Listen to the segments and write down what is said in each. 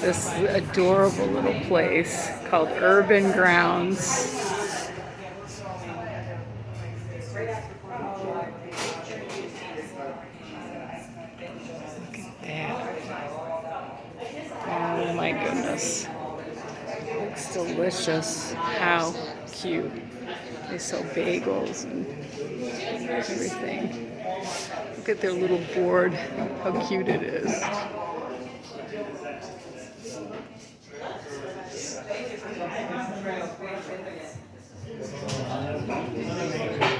This adorable little place called Urban Grounds. Look at that. Oh my goodness. Looks delicious. How cute. They sell bagels and everything. Look at their little board. How cute it is.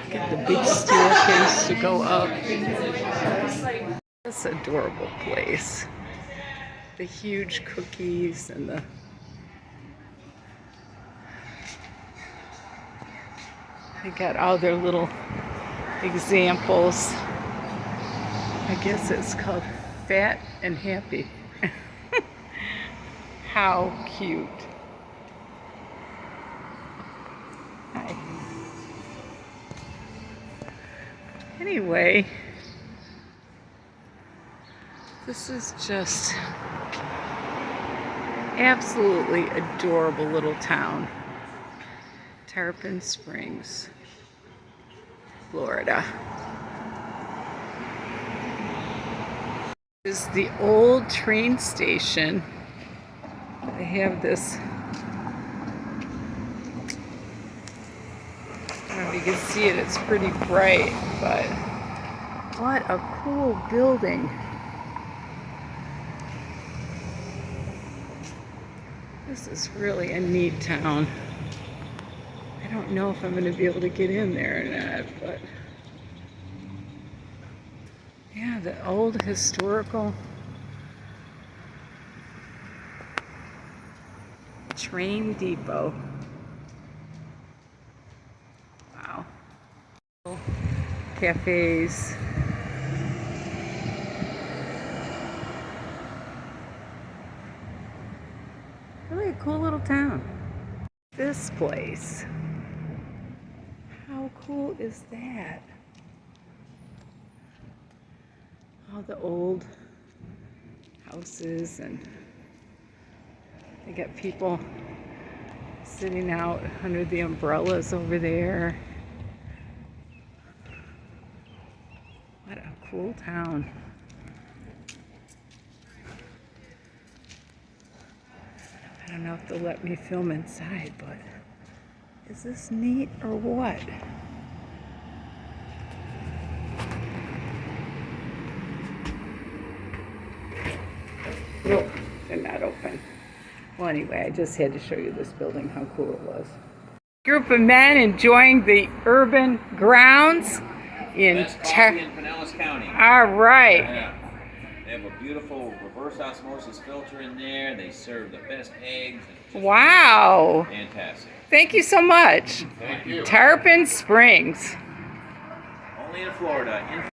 Get the big staircase to go up. This adorable place. The huge cookies and they got all their little examples. I guess it's called Fat and Happy. How cute. Hi. Anyway, this is just absolutely adorable little town. Tarpon Springs, Florida. This is the old train station. They have this, I don't know if you can see it, it's pretty bright, but what a cool building. This is really a neat town. I don't know if I'm going to be able to get in there or not, but yeah, the old historical train depot. Wow. Cafes. Really a cool little town. This place. How cool is that? All the old houses, and they got people sitting out under the umbrellas over there. What a cool town. I don't know if they'll let me film inside, but is this neat or what? Nope, they're not open. Well, anyway, I just had to show you this building, how cool it was. Group of men enjoying the urban grounds in Pinellas County. All right. Yeah. They have a beautiful reverse osmosis filter in there. They serve the best eggs. Wow. Fantastic. Thank you so much. Thank you. Tarpon Springs. Only in Florida.